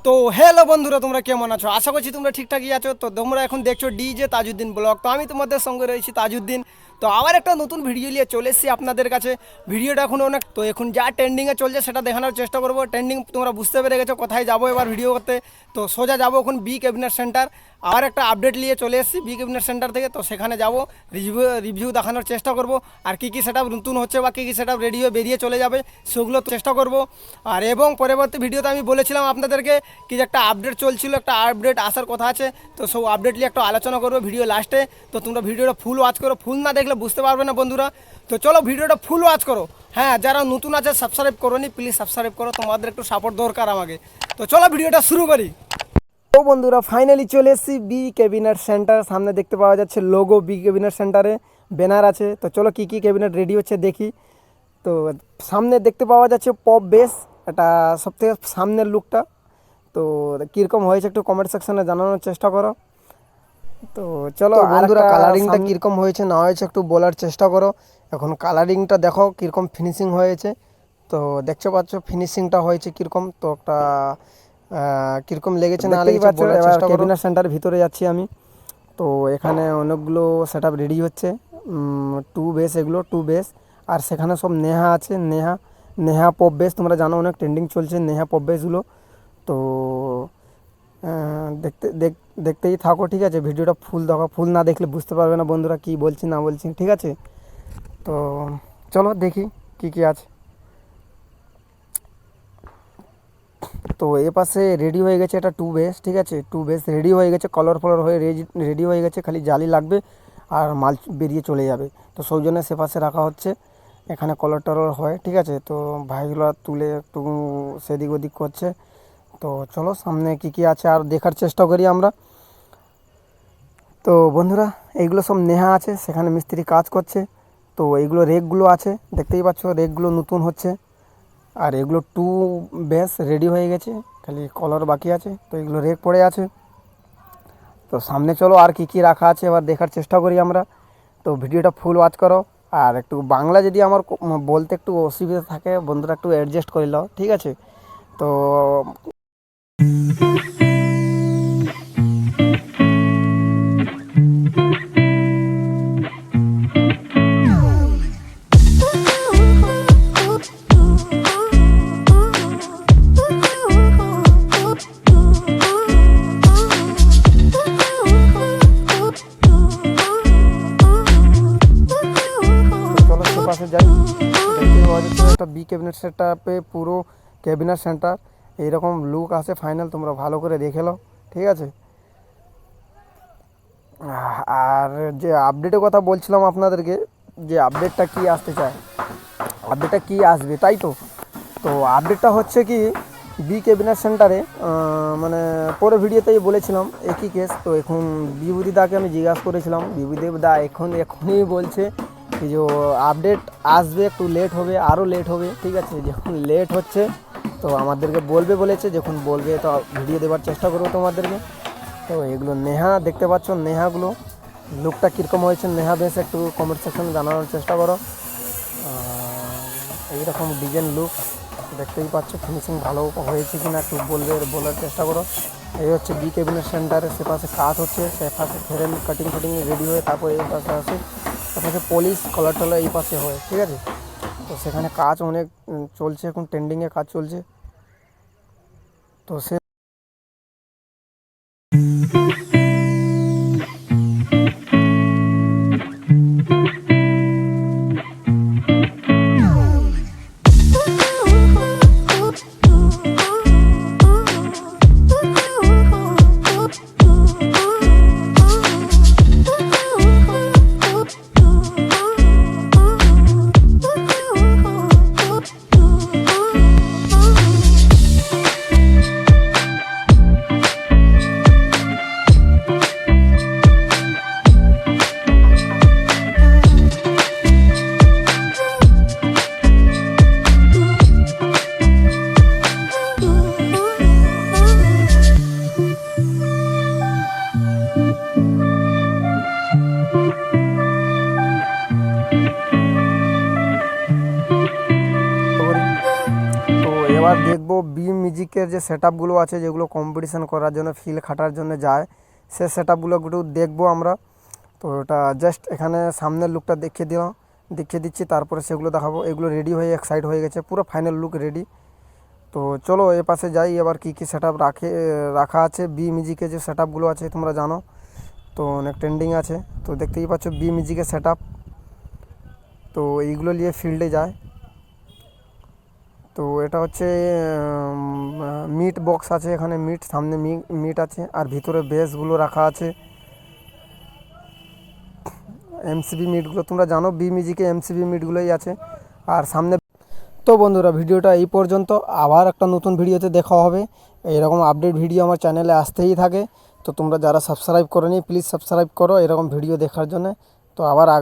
তো হ্যালো বন্ধুরা, তোমরা কেমন আছো? আশা করছি তোমরা ঠিকঠাকই আছো। তো তোমরা এখন দেখছো ডিজে তাজউদ্দিন ব্লগ। তো আমি তোমাদের সঙ্গে রয়েছি তাজউদ্দিন। তো আবার একটা নতুন ভিডিও নিয়ে চলে এসেছি আপনাদের কাছে। ভিডিওটা এখন অনেক, তো এখন যা ট্রেন্ডিংয়ে চলছে সেটা দেখানোর চেষ্টা করবো। ট্রেন্ডিং তোমরা বুঝতে পেরে গেছো কোথায় যাবো এবার ভিডিও করতে। তো সোজা যাবো এখন বি ক্যাবিনেট সেন্টার। আর একটা আপডেট নিয়ে চলে এসেছি বি ক্যাবিনেট সেন্টার থেকে। তো সেখানে যাব, রিভিউ দেখানোর চেষ্টা করব। আর কী কী সেটা নতুন হচ্ছে বা কী কী সেটা রেডি হয়ে বেরিয়ে চলে যাবে সেগুলো চেষ্টা করব। আর এবং পরবর্তী ভিডিওতে আমি বলেছিলাম আপনাদেরকে কি যে একটা আপডেট চলছিল, একটা আপডেট আসার কথা আছে। তো সব আপডেট নিয়ে একটা আলোচনা করবো ভিডিও লাস্টে। তো তোমরা ভিডিওটা ফুল ওয়াচ করো, ফুল না দেখলে বুঝতে পারবে না বন্ধুরা। তো চলো ভিডিওটা ফুল ওয়াচ করো। হ্যাঁ, যারা নতুন আছে সাবস্ক্রাইব করো নি, প্লিজ সাবস্ক্রাইব করো, তোমাদের একটু সাপোর্ট দরকার আমাকে। তো চলো ভিডিওটা শুরু করি। তো বন্ধুরা ফাইনালি চলে এসেছি বি ক্যাবিনেট সেন্টার। সামনে দেখতে পাওয়া যাচ্ছে লোগো বি ক্যাবিনেট সেন্টারে, ব্যানার আছে। তো চলো কী কী ক্যাবিনেট রেডি হচ্ছে দেখি। তো সামনে দেখতে পাওয়া যাচ্ছে পপ বেস, এটা সবথেকে সামনের লুকটা। তো কীরকম হয়েছে একটু কমেন্ট সেকশনে জানানোর চেষ্টা করো। তো চলো বন্ধুরা, কালারিংটা কীরকম হয়েছে না হয়েছে একটু বলার চেষ্টা করো। এখন কালারিংটা দেখো কীরকম ফিনিশিং হয়েছে। তো দেখতে পাচ্ছ ফিনিশিংটা হয়েছে কীরকম। তো একটা কীরকম লেগেছে না লেগেছে বলার চেষ্টা করো। ক্যাবিনেট সেন্টার ভিতরে যাচ্ছি আমি। তো এখানে অনেকগুলো সেট আপ রেডি হচ্ছে, টু বেস, এগুলো টু বেস। আর সেখানে সব নেহা আছে, নেহা নেহা পপ বেস, তোমরা জানো অনেক ট্রেন্ডিং চলছে নেহা পপ বেসগুলো। তো দেখতেই থাকো, ঠিক আছে? ভিডিওটা ফুল দেখো, ফুল না দেখলে বুঝতে পারবে না বন্ধুরা কী বলছি না বলছি, ঠিক আছে? তো চলো দেখি কি কি আছে। তো এ পাশে রেডি হয়ে গেছে এটা টু বেস, ঠিক আছে? টু বেস রেডি হয়ে গেছে, কালার ফালার হয়ে রেডি হয়ে গেছে, খালি জালি লাগবে আর মাল বেরিয়ে চলে যাবে। তো সেই জন্য সে পাশে রাখা হচ্ছে, এখানে কলার টলার হয়, ঠিক আছে? তো ভাইগুলো তুলে একটু সেদিক ওদিক করছে। তো চলো সামনে কি কি আছে আর দেখার চেষ্টা করি আমরা। তো বন্ধুরা এইগুলো সব নেহা আছে, সেখানে মিস্ত্রি কাজ করছে। তো এইগুলো রেকগুলো আছে, দেখতেই পাচ্ছ রেকগুলো নতুন হচ্ছে। আর এগুলো টু বেস রেডি হয়ে গেছে, খালি কলার বাকি আছে। তো এগুলো রেক পড়ে আছে। তো সামনে চলো আর কি কি রাখা আছে এবার দেখার চেষ্টা করি আমরা। তো ভিডিওটা ফুল ওয়াচ করো। আর একটু বাংলা যদি আমার বলতে একটু অসুবিধা থাকে বন্ধুরা একটু অ্যাডজাস্ট করে নাও, ঠিক আছে? তো চলো সে পাশে যাই। দেখতে পাওয়া যাচ্ছে একটা বি ক্যাবিনেট সেটআপে পুরো ক্যাবিনেট সেন্টার এইরকম লুক আছে ফাইনাল, তোমরা ভালো করে দেখে নাও, ঠিক আছে? আর যে আপডেটের কথা বলছিলাম আপনাদেরকে, যে আপডেটটা কি আসতে চায়, আপডেটটা কি আসবে, তাই তো। তো আপডেটটা হচ্ছে কি, বি ক্যাবিনেট সেন্টারে মানে পরে ভিডিওতেই বলেছিলাম একই কেস। তো এখন বিভূতিদাকে আমি জিজ্ঞাসা করেছিলাম, বিভূতিদা এখনই বলছে কি যে আপডেট আসবে, একটু লেট হবে, আরও লেট হবে, ঠিক আছে? যখন লেট হচ্ছে তো আমাদেরকে বলবে বলেছে, যখন বলবে তো ভিডিও দেওয়ার চেষ্টা করবো তোমাদেরকে। তো এগুলো নেহা দেখতে পাচ্ছ, নেহাগুলো লুকটা কীরকম হয়েছে নেহা বেশ একটু কমেন্ট সেকশনে জানানোর চেষ্টা করো। এইরকম ডিজাইন লুক দেখতেই পাচ্ছ, ফিনিশিং ভালো হয়েছে কি না একটু বলার চেষ্টা করো। এই হচ্ছে বি ক্যাবিনেট সেন্টারে, সে পাশে কাজ হচ্ছে, সে পাশে ফ্রেম কাটিং রেডি হয়ে তারপরে এই পাশে আসে, তারপরে পলিশ কলার টলার এই পাশে হয়, ঠিক আছে? তো সেখানে কাজ অনেক চলছে, এখন ট্রেন্ডিংয়ে কাজ চলছে। তো সে দেখবো বি মিউজিকের যে সেট আপগুলো আছে, যেগুলো কম্পিটিশান করার জন্য ফিল খাটার জন্য যায়, সে সেট আপগুলো একটু দেখবো আমরা। তো ওটা জাস্ট এখানে সামনের লুকটা দেখিয়ে দিচ্ছি, তারপরে সেগুলো দেখাবো। এগুলো রেডি হয়ে এক সাইড হয়ে গেছে, পুরো ফাইনাল লুক রেডি। তো চলো এ পাশে যাই, এবার কী কী সেট আপ রাখা আছে। বি মিউজিকের যে সেট আপগুলো আছে তোমরা জানো, তো অনেক ট্রেন্ডিং আছে। তো দেখতেই পাচ্ছ বি মিউজিকের সেট আপ, তো এইগুলো নিয়ে ফিল্ডে যায়। তো এটা হচ্ছে মিট বক্স আছে এখানে, সামনে মিট আছে, আর ভিতরে বেসগুলো রাখা আছে, এমসিবি মিটগুলো তোমরা জানো, বি মিউজিকে এমসিবি মিটগুলোই আছে। আর সামনে তো বন্ধুরা ভিডিওটা এই পর্যন্ত, আবার একটা নতুন ভিডিওতে দেখা হবে। এরকম আপডেট ভিডিও আমার চ্যানেলে আসতেই থাকে। তো তোমরা যারা সাবস্ক্রাইব করোনি প্লিজ সাবস্ক্রাইব করো এরকম ভিডিও দেখার জন্য। তো আবার আগে